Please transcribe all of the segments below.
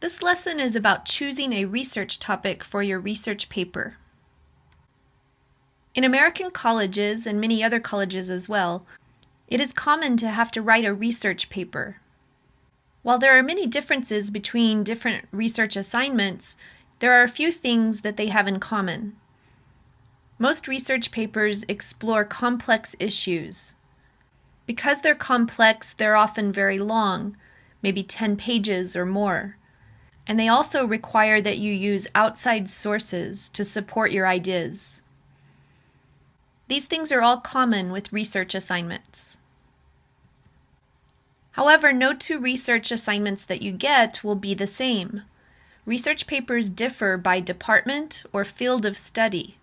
This lesson is about choosing a research topic for your research paper. In American colleges, and many other colleges as well, it is common to have to write a research paper. While there are many differences between different research assignments, there are a few things that they have in common. Most research papers explore complex issues. Because they're complex, they're often very long, maybe 10 pages or more. And they also require that you use outside sources to support your ideas. These things are all common with research assignments. However, no two research assignments that you get will be the same. Research papers differ by department or field of study.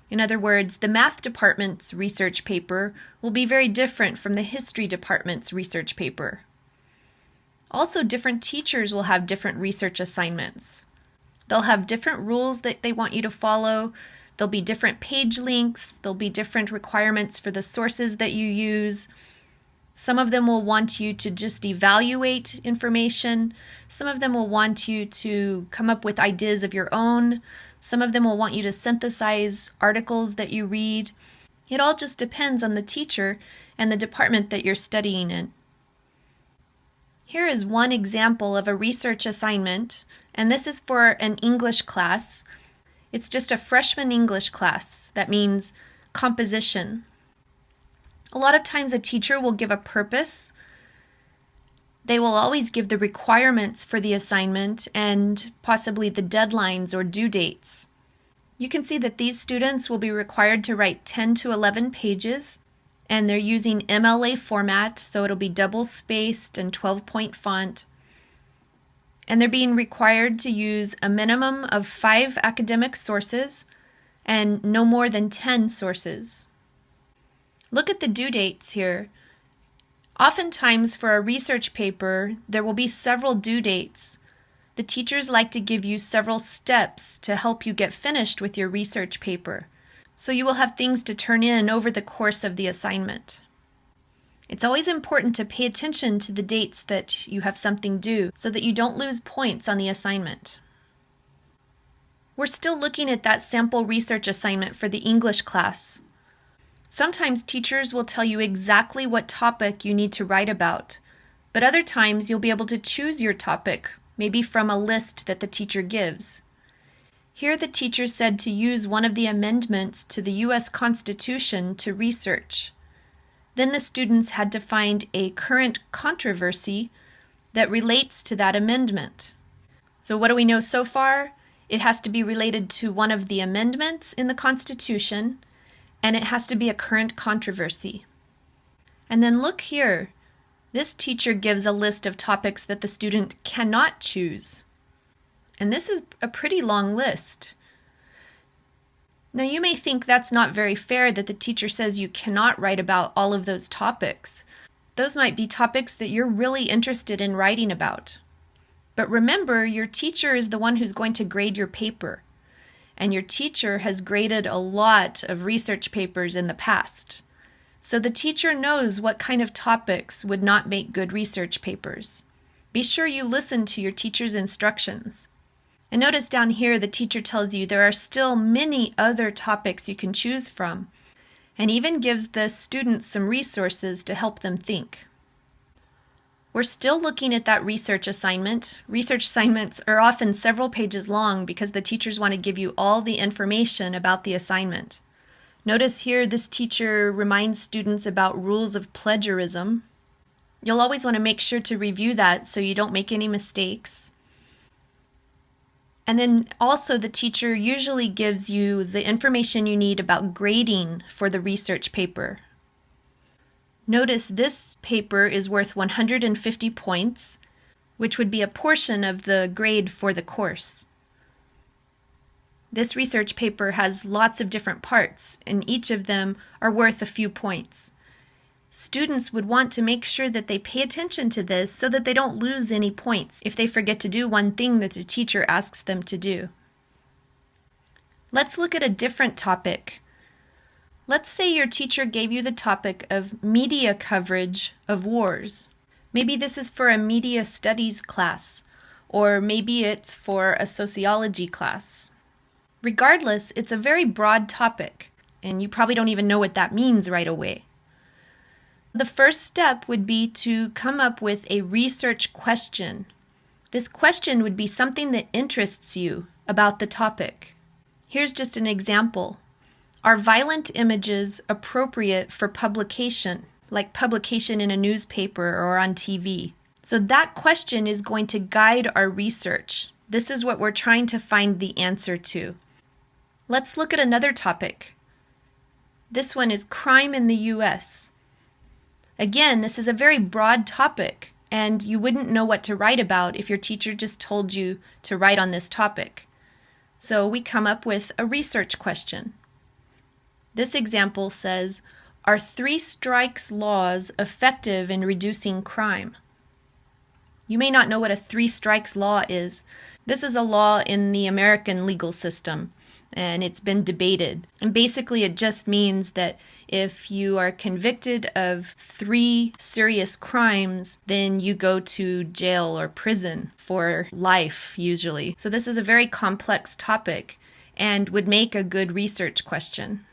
In other words, the math department's research paper will be very different from the history department's research paper. Also, different teachers will have different research assignments. They'll have different rules that they want you to follow. There'll be different page links. There'll be different requirements for the sources that you use. Some of them will want you to just evaluate information. Some of them will want you to come up with ideas of your own. Some of them will want you to synthesize articles that you read. It all just depends on the teacher and the department that you're studying in. Here is one example of a research assignment, and this is for an English class. It's just a freshman English class. That means composition. A lot of times a teacher will give a purpose. They will always give the requirements for the assignment and possibly the deadlines or due dates. You can see that these students will be required to write 10 to 11 pages. And they're using MLA format, so it'll be double-spaced and 12-point font. And they're being required to use a minimum of 5 academic sources and no more than 10 sources. Look at the due dates here. Oftentimes for a research paper, there will be several due dates. The teachers like to give you several steps to help you get finished with your research paper. So you will have things to turn in over the course of the assignment. It's always important to pay attention to the dates that you have something due so that you don't lose points on the assignment. We're still looking at that sample research assignment for the English class. Sometimes teachers will tell you exactly what topic you need to write about, but other times you'll be able to choose your topic, maybe from a list that the teacher gives. Here the teacher said to use one of the amendments to the U.S. Constitution to research. Then the students had to find a current controversy that relates to that amendment. So what do we know so far? It has to be related to one of the amendments in the Constitution, and it has to be a current controversy. And then look here. This teacher gives a list of topics that the student cannot choose. And this is a pretty long list. Now you may think that's not very fair that the teacher says you cannot write about all of those topics. Those might be topics that you're really interested in writing about. But remember, your teacher is the one who's going to grade your paper. And your teacher has graded a lot of research papers in the past. So the teacher knows what kind of topics would not make good research papers. Be sure you listen to your teacher's instructions. And notice down here the teacher tells you there are still many other topics you can choose from, and even gives the students some resources to help them think. We're still looking at that research assignment. Research assignments are often several pages long because the teachers want to give you all the information about the assignment. Notice here this teacher reminds students about rules of plagiarism. You'll always want to make sure to review that so you don't make any mistakes. And then also the teacher usually gives you the information you need about grading for the research paper. Notice this paper is worth 150 points, which would be a portion of the grade for the course. This research paper has lots of different parts, and each of them are worth a few points. Students would want to make sure that they pay attention to this so that they don't lose any points if they forget to do one thing that the teacher asks them to do. Let's look at a different topic. Let's say your teacher gave you the topic of media coverage of wars. Maybe this is for a media studies class, or maybe it's for a sociology class. Regardless, it's a very broad topic, and you probably don't even know what that means right away. The first step would be to come up with a research question. This question would be something that interests you about the topic. Here's just an example. Are violent images appropriate for publication, like publication in a newspaper or on TV? So that question is going to guide our research. This is what we're trying to find the answer to. Let's look at another topic. This one is crime in the U.S. Again, this is a very broad topic, and you wouldn't know what to write about if your teacher just told you to write on this topic. So we come up with a research question. This example says, are 3 strikes laws effective in reducing crime? You may not know what a 3 strikes law is. This is a law in the American legal system, and it's been debated. And basically it just means that if you are convicted of 3 serious crimes, then you go to jail or prison for life, usually. So this is a very complex topic and would make a good research question.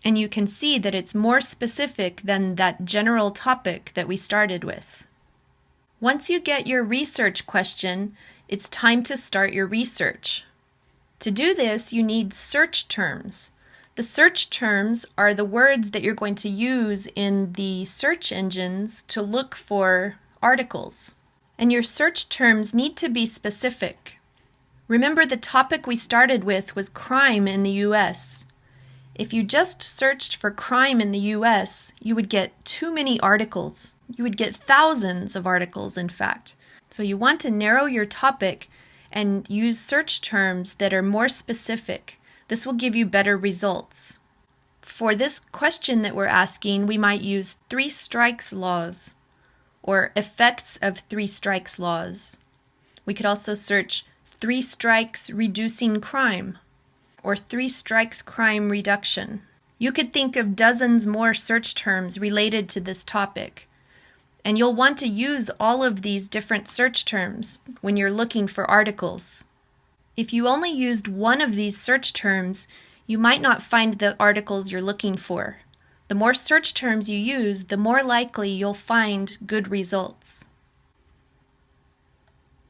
And you can see that it's more specific than that general topic that we started with. Once you get your research question, it's time to start your research. To do this, you need search terms. The search terms are the words that you're going to use in the search engines to look for articles. And your search terms need to be specific. Remember, the topic we started with was crime in the U.S. If you just searched for crime in the U.S., you would get too many articles. You would get thousands of articles, in fact. So you want to narrow your topic and use search terms that are more specific. This will give you better results. For this question that we're asking, we might use 3 strikes laws or effects of 3 strikes laws. We could also search 3 strikes reducing crime or 3 strikes crime reduction. You could think of dozens more search terms related to this topic. And you'll want to use all of these different search terms when you're looking for articles. If you only used one of these search terms, you might not find the articles you're looking for. The more search terms you use, the more likely you'll find good results.